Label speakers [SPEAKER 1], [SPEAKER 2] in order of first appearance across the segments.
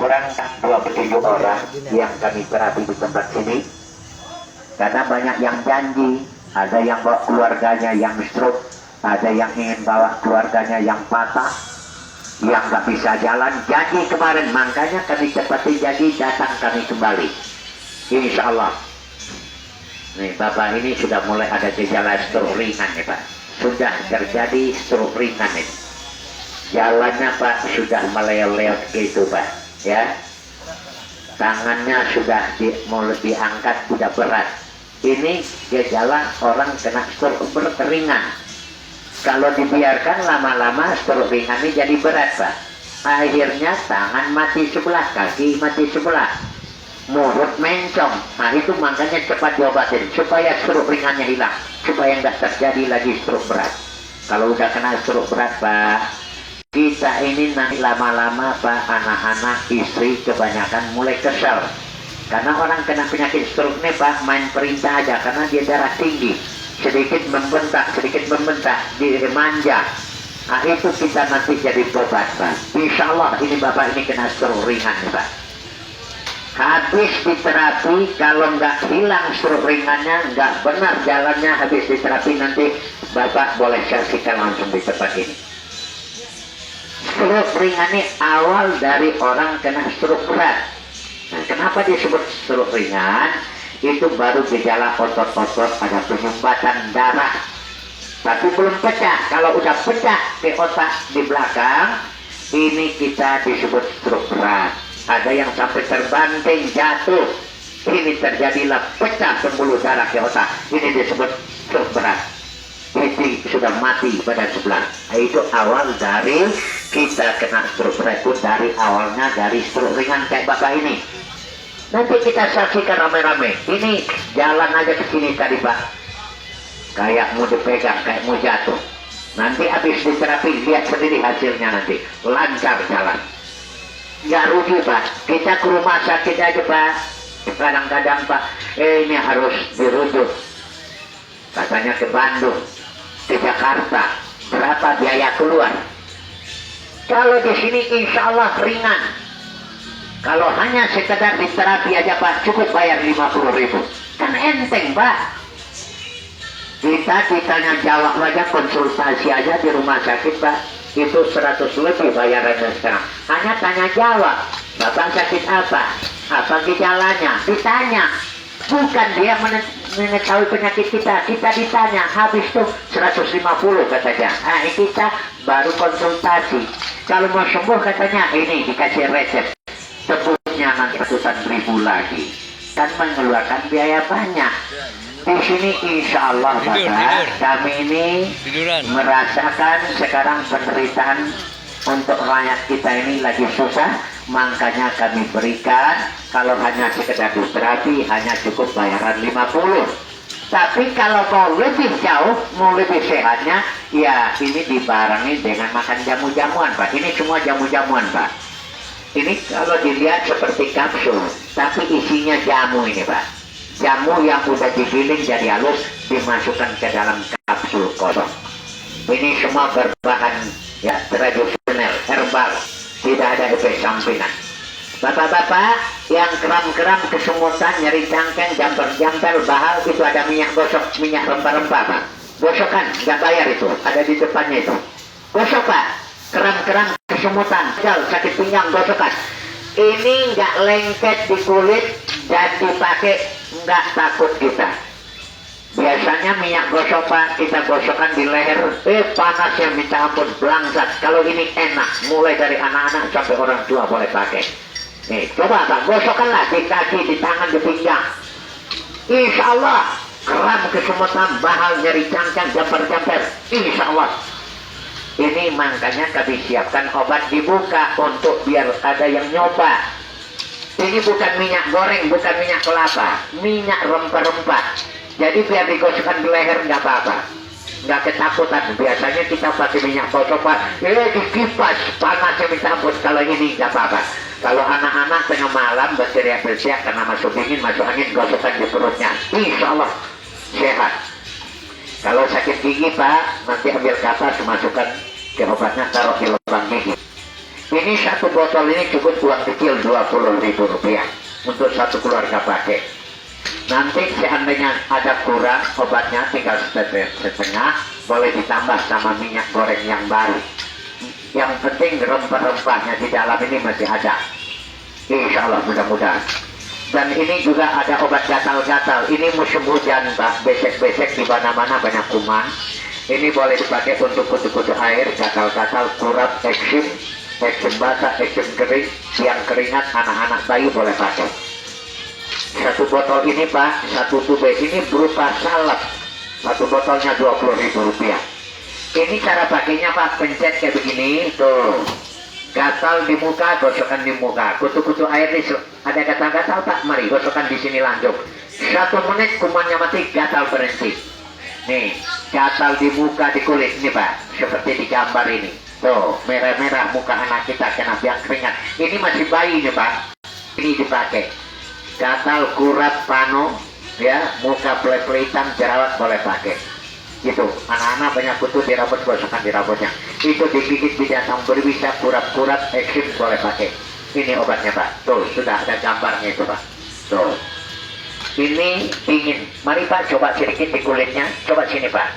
[SPEAKER 1] kurang 27 orang yang kami terapi di tempat sini. Karena banyak yang janji, ada yang bawa keluarganya yang stroke, ada yang ingin bawa keluarganya yang patah, yang nggak bisa jalan, janji kemarin, makanya kami cepatin janji, datang kami kembali. Insya Allah. Nih Bapak ini sudah mulai ada gejala stroke ringan nih Pak. Sudah terjadi stroke ringan nih. Jalannya Pak sudah meleleh gitu Pak, ya. Tangannya sudah mulai diangkat, sudah berat. Ini gejala orang kena stroke ringan. Kalau dibiarkan lama-lama stroke ringan ini jadi berat Pak. Akhirnya tangan mati sebelah, kaki mati sebelah, mulut mencong. Nah itu makanya cepat diobatin supaya stroke ringannya hilang, supaya nggak terjadi lagi stroke berat. Kalau udah kena stroke berat Pak, kita ini nanti lama-lama Pak, anak-anak, istri kebanyakan mulai kesal. Karena orang kena penyakit stroke ini Pak, main perintah aja, karena dia darah tinggi, sedikit membentak, dimanja. Nah itu kita nanti jadi beban Pak. Insya Allah ini Bapak ini kena stroke ringan nih Pak. Habis diterapi, kalau nggak hilang stroke ringannya, nggak benar jalannya, habis diterapi nanti Bapak boleh saksikan langsung di tempat ini. Stroke ringan ini awal dari orang kena stroke berat. Nah, kenapa disebut stroke ringan? Itu baru gejala otot-otot ada penyumbatan darah, tapi belum pecah. Kalau udah pecah ke otak di belakang, ini kita disebut stroke berat. Ada yang sampai terbanting, jatuh, ini terjadilah pecah pembuluh darah ke otak, ini disebut stroke berat. Ini sudah mati pada sebelah. Nah, itu awal dari kita kena stroke berat, itu dari awalnya dari stroke ringan kayak Bapak ini. Nanti kita saksikan rame-rame. Ini jalan aja ke sini tadi Pak, kayak mau dipegang, kayak mau jatuh. Nanti habis diterapi, lihat sendiri hasilnya nanti, lancar jalan. Nggak rugi Pak, kita ke rumah sakit aja Pak, kadang-kadang Pak, ini harus dirujuk, katanya ke Bandung, ke Jakarta, berapa biaya keluar. Kalau di sini insya Allah ringan. Kalau hanya sekedar diterapi aja Pak, cukup bayar 50.000, kan enteng Pak. Kita ditanya jawab aja, konsultasi aja di rumah sakit Pak, itu 100 lebih bayarannya sekarang. Hanya tanya jawab, Bapak sakit apa gejalanya, ditanya. Bukan dia mengetahui penyakit kita ditanya, habis tuh 150 katanya. Nah kita baru konsultasi. Kalau mau sembuh katanya ini dikasih resep, tebusnya nanti ratusan ribu lagi, kan mengeluarkan biaya banyak. Di sini insya Allah Bapak, kami ini merasakan sekarang penderitaan untuk rakyat kita ini lagi susah, makanya kami berikan, kalau hanya sekedar terapi hanya cukup bayaran 50. Tapi kalau mau lebih jauh, mau lebih sehatnya, ya ini dibarengi dengan makan jamu-jamuan Pak. Ini semua jamu-jamuan Pak. Ini kalau dilihat seperti kapsul, tapi isinya jamu ini Pak. Jamu yang udah digiling jadi halus, dimasukkan ke dalam kapsul kosong. Ini semua berbahan ya tradisional, herbal, tidak ada efek sampingan. Bapak-bapak yang kram-kram, kesemutan, nyeri cangkeng, jamper-jamper, bahal, itu ada minyak gosok, minyak rempah-rempah Pak. Gosokan, nggak bayar itu, ada di depannya itu. Gosok Pak, kram-kram, kesemutan, sakit pinggang, gosokan. Ini nggak lengket di kulit dan dipakai, nggak takut kita. Biasanya minyak gosok Pak, kita gosokkan di leher, panasnya minta ampun, belangsat. Kalau ini enak, mulai dari anak-anak sampai orang tua boleh pakai. Nih, coba Pak, gosokkanlah di kaki, di tangan, di pinggang. Insya Allah, kram, kesemutan, bahal, nyeri cangkang, jamper-jamper, insya Allah. Ini makanya kami siapkan obat dibuka untuk biar ada yang nyoba. Ini bukan minyak goreng, bukan minyak kelapa, minyak rempah-rempah. Jadi biar digosokkan di leher nggak apa-apa, nggak ketakutan. Biasanya kita pakai minyak gosok Pak, dikipas, panasnya minta ampun. Kalau ini nggak apa-apa. Kalau anak-anak tengah malam berteriak-teriak karena masuk dingin, masuk angin, gosokkan di perutnya, insya Allah sehat. Kalau sakit gigi Pak, nanti ambil kapas, masukkan ke obatnya, taruh di lubang gigi. Ini satu botol ini cukup uang kecil Rp20.000 untuk satu keluarga pakai. Nanti seandainya ada kurang obatnya tinggal setengah, boleh ditambah sama minyak goreng yang baru. Yang penting rempah-rempahnya di dalam ini masih ada. Insya Allah mudah-mudahan. Dan ini juga ada obat gatal-gatal. Ini musim hujan, Pak. Besek-besek di mana-mana banyak kuman. Ini boleh dipakai untuk kutu-kutu air, gatal-gatal, kurap, eksim basah, eksim kering, yang keringat, anak-anak bayi boleh pakai. Satu botol ini Pak, satu tube ini berupa salep. Satu botolnya Rp20.000. Ini cara pakainya Pak, pencet kayak begini, tuh. Gatal di muka, gosokkan di muka. Kutu-kutu air ini ada gatal-gatal Pak, mari gosokkan di sini langsung. 1 menit kumannya mati, gatal berhenti. Nih, gatal di muka, di kulit ini Pak, seperti di gambar ini. Tuh, merah-merah muka anak kita kena biang keringat. Ini masih bayi nih Pak. Ini dipakai. Gatal, kurap, pano, ya, muka pelit-pelitan, jerawat boleh pakai. Gitu, anak-anak banyak kutu di rambut, gosokkan di rambutnya. Itu digigit binatang berbisa, kurap-kurap, eksim boleh pakai. Ini obatnya Pak. Tuh, sudah ada gambarnya itu Pak. Tuh. Ini dingin. Mari Pak, coba sedikit di kulitnya. Coba sini Pak.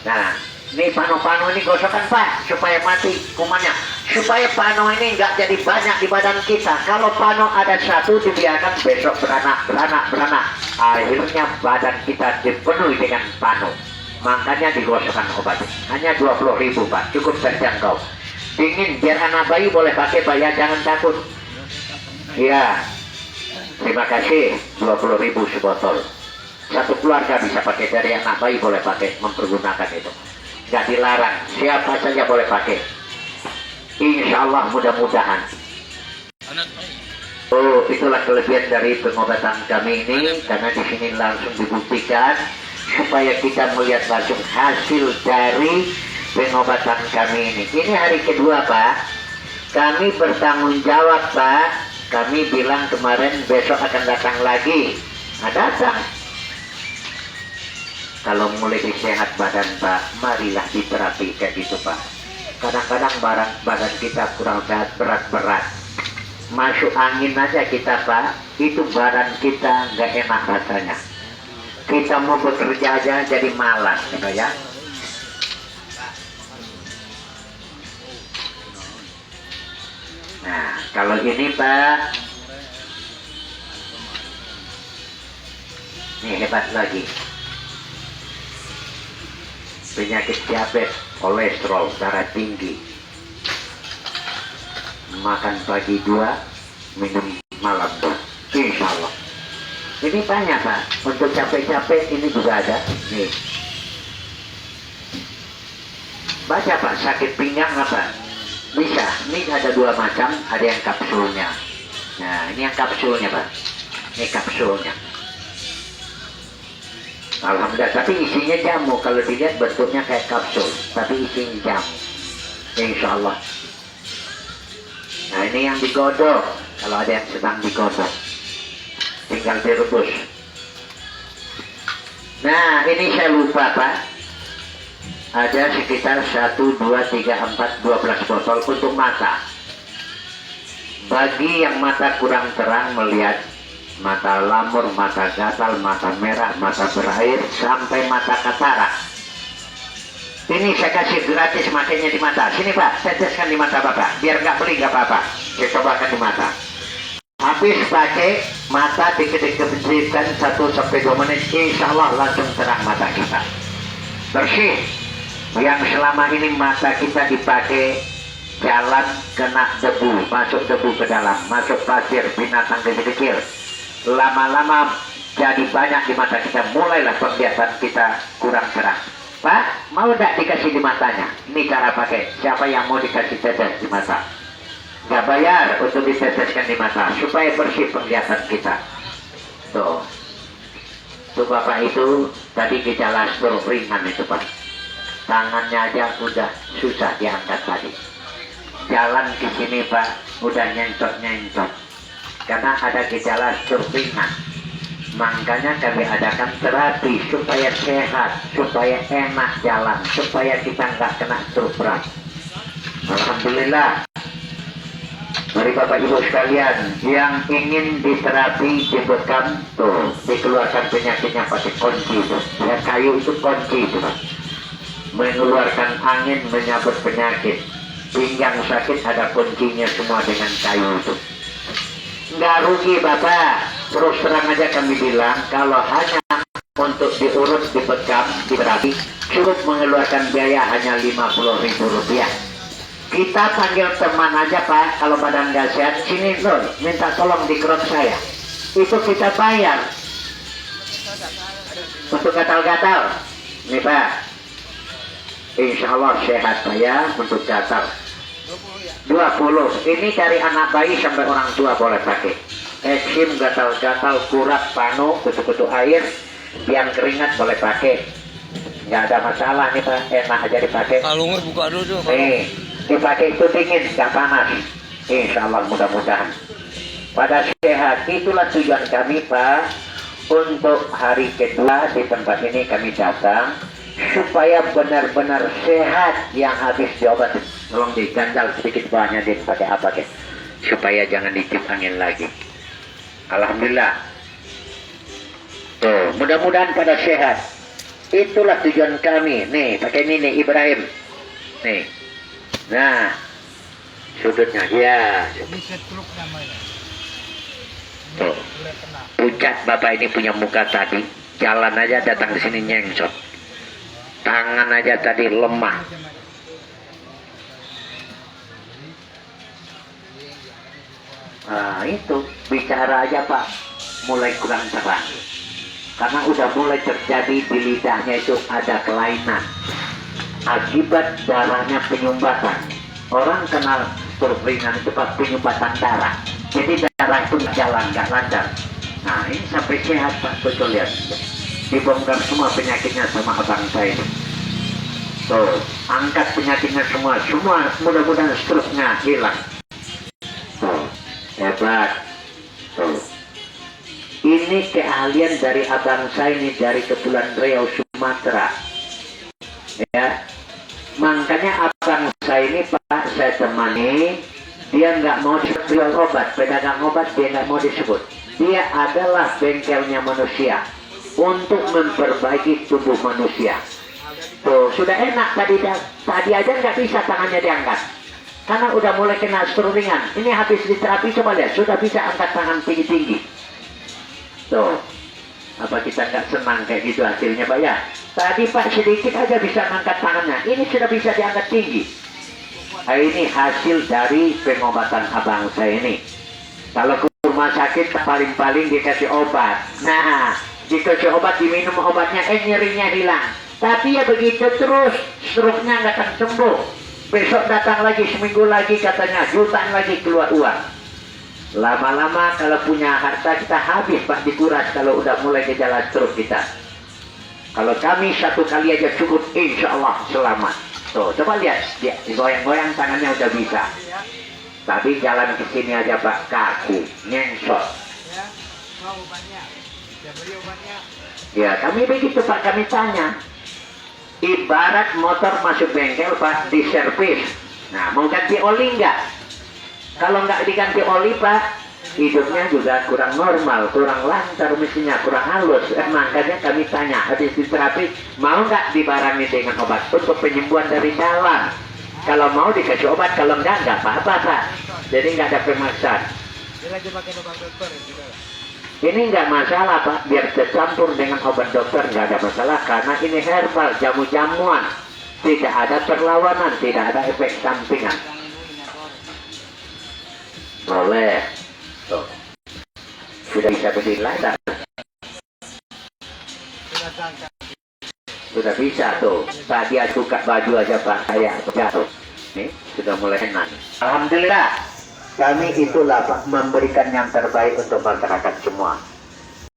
[SPEAKER 1] Nah, ini pano-pano ini gosokkan Pak, supaya mati kumannya. Supaya pano ini nggak jadi banyak di badan kita. Kalau pano ada satu, dibiarkan besok beranak. Akhirnya badan kita dipenuhi dengan pano. Makanya digosokkan obatnya. Hanya Rp20.000 Pak, cukup terjangkau. Dingin, biar anak bayi boleh pakai Pak ya, jangan takut. Iya, terima kasih. Rp20.000 sebotol. Satu keluarga bisa pakai, dari anak bayi boleh pakai, mempergunakan itu. Nggak dilarang, siapa saja boleh pakai. Insya Allah mudah-mudahan. Oh, itulah kelebihan dari pengobatan kami ini, karena di sini langsung dibuktikan supaya kita melihat langsung hasil dari pengobatan kami ini. Ini hari kedua Pak. Kami bertanggung jawab Pak. Kami bilang kemarin besok akan datang lagi. Nah, datang. Kalau mulai disehat badan Pak, marilah diterapi kayak gitu Pak. Kadang-kadang badan kita kurang berat-berat. Masuk angin aja kita Pak, itu badan kita nggak enak rasanya. Kita mau bekerja aja jadi malas gitu ya. Nah, kalau ini Pak, ini hebat lagi. Penyakit diabetes, kolesterol, darah tinggi. Makan pagi 2, minum malam 2. Insya Allah. Ini banyak Pak. Untuk capek-capek ini juga ada. Nih. Baca Pak, sakit pinggang apa? Bisa. Ini ada 2 macam. Ada yang kapsulnya. Nah, ini yang kapsulnya Pak. Ini kapsulnya. Alhamdulillah, tapi isinya jamu. Kalau dilihat bentuknya kayak kapsul, tapi isinya jamu. Insya Allah. Nah, ini yang digodok. Kalau ada yang sedang digodok, tinggal direbus. Nah, ini saya lupa Pak. Ada sekitar 1, 2, 3, 4, 12 botol untuk mata. Bagi yang mata kurang terang melihat, mata lamur, mata gatal, mata merah, mata berair, sampai mata katarak. Ini saya kasih gratis makanya di mata. Sini Pak, teteskan di mata Bapak. Biar nggak beli nggak apa-apa. Saya cobakan di mata. Habis pakai, mata dikit-dikit 1-2 menit, insya Allah langsung terang mata kita. Bersih. Yang selama ini mata kita dipakai jalan kena debu, masuk debu ke dalam, masuk pasir, binatang kecil-kecil. Lama-lama jadi banyak di mata kita, mulailah penglihatan kita kurang cerah. Pak, mau tidak dikasih di matanya? Ini cara pakai. Siapa yang mau dikasih tetes di mata? Nggak bayar untuk diteteskan di mata, supaya bersih penglihatan kita. Tuh. Tuh Bapak itu, tadi gejala stroke ringan itu Pak. Tangannya aja udah susah diangkat tadi. Jalan ke sini Pak, udah nyentot-nyentot. Karena ada gejala stroke ringan. Makanya kami adakan terapi supaya sehat, supaya enak jalan, supaya kita nggak kena stroke berat. Alhamdulillah. dari Bapak Ibu sekalian yang ingin diterapi di bekam tuh dikeluarkan penyakitnya pakai kunci tuh. Ya, kayu itu kunci itu Pak. Mengeluarkan angin, menyabut penyakit. Pinggang sakit ada kuncinya semua dengan kayu itu. Nggak rugi Bapak. Terus terang aja kami bilang kalau hanya untuk diurut, dibekam, diterapi cukup mengeluarkan biaya hanya Rp50.000. Kita panggil teman aja Pak, kalau badan nggak sehat, sini loh, minta tolong di crop saya. Itu kita bayar. Untuk gatal-gatal, nih Pak, insya Allah sehat Pak ya, untuk gatal. 20, ini dari anak bayi sampai orang tua boleh pakai. Eksim, gatal-gatal, kurat, panu, kutu-kutu air, biang keringat boleh pakai. Nggak ada masalah nih Pak, enak aja dipakai.
[SPEAKER 2] Kalungnya buka dulu.
[SPEAKER 1] Nih, dipakai itu dingin, nggak panas. Insya Allah mudah-mudahan pada sehat. Itulah tujuan kami Pak. Untuk hari kedua di tempat ini kami datang supaya benar-benar sehat. Yang habis diobat tolong diganjal sedikit bawahnya, dipakai apa ke, supaya jangan ditiup angin lagi. Alhamdulillah. Tuh, mudah-mudahan pada sehat. Itulah tujuan kami. Nih, pakai ini nih Ibrahim. Nih. Nah, sudutnya ya. Tuh. Pucat Bapak ini punya muka tadi. Jalan aja datang ke sini nyengsot. Tangan aja tadi lemah. Nah, itu bicara aja Pak mulai kurang terang. Karena udah mulai terjadi di lidahnya itu ada kelainan. Akibat darahnya penyumbatan. Orang kenal stroke ringan itu Pak, penyumbatan darah. Jadi darah itu nggak jalan, nggak lancar. Nah ini sampai sehat Pak, betul lihat. Dibongkar semua penyakitnya sama abang saya ini. Tuh, angkat penyakitnya semua mudah-mudahan stroke-nya hilang. Tuh, hebat. Tuh. Ini keahlian dari abang saya ini dari Kepulauan Riau, Sumatera. Ya, makanya abang saya ini Pak saya temani, dia nggak mau jual obat, pedagang obat dia nggak mau disebut. Dia adalah bengkelnya manusia untuk memperbaiki tubuh manusia. Tuh sudah enak tadi aja nggak bisa tangannya diangkat karena udah mulai kena stroke ringan. Ini habis diterapi coba lihat sudah bisa angkat tangan tinggi-tinggi. Tuh, apa kita nggak senang kayak gitu hasilnya Pak ya? Tadi Pak sedikit aja bisa angkat tangannya, ini sudah bisa diangkat tinggi. Nah, ini hasil dari pengobatan abang saya ini. Kalau ke rumah sakit paling-paling dikasih obat. Nah, dikasih obat, diminum obatnya, nyerinya hilang. Tapi ya begitu terus, stroke-nya nggak akan sembuh. Besok datang lagi, seminggu lagi katanya, jutaan lagi keluar uang. Lama-lama kalau punya harta kita habis Pak, dikuras kalau udah mulai gejala stroke kita. Kalau kami satu kali aja cukup, insya Allah selamat. Tuh, coba lihat, dia goyang-goyang tangannya udah bisa. Tapi jalan ke sini aja Pak, kaku, nyengsot. Ya, kami begitu Pak, kami tanya. Ibarat motor masuk bengkel Pak, di servis. Nah, mau ganti oli enggak? Kalau nggak diganti oli Pak, hidupnya juga kurang normal, kurang lancar mesinnya, kurang halus. Makanya kami tanya, habis diterapi, mau nggak dibarengi dengan obat untuk penyembuhan dari dalam? Kalau mau dikasih obat, kalau nggak apa-apa Pak. Jadi nggak ada pemaksaan. Ini nggak masalah Pak, biar tercampur dengan obat dokter nggak ada masalah, karena ini herbal, jamu-jamuan. Tidak ada perlawanan, tidak ada efek sampingan. Boleh. Tuh. Sudah bisa berdiri lagi. Sudah bisa tuh. Tadi aku buka baju aja Pak, saya jatuh. Nih, sudah mulai enak. Alhamdulillah. Kami itulah Pak, memberikan yang terbaik untuk masyarakat semua.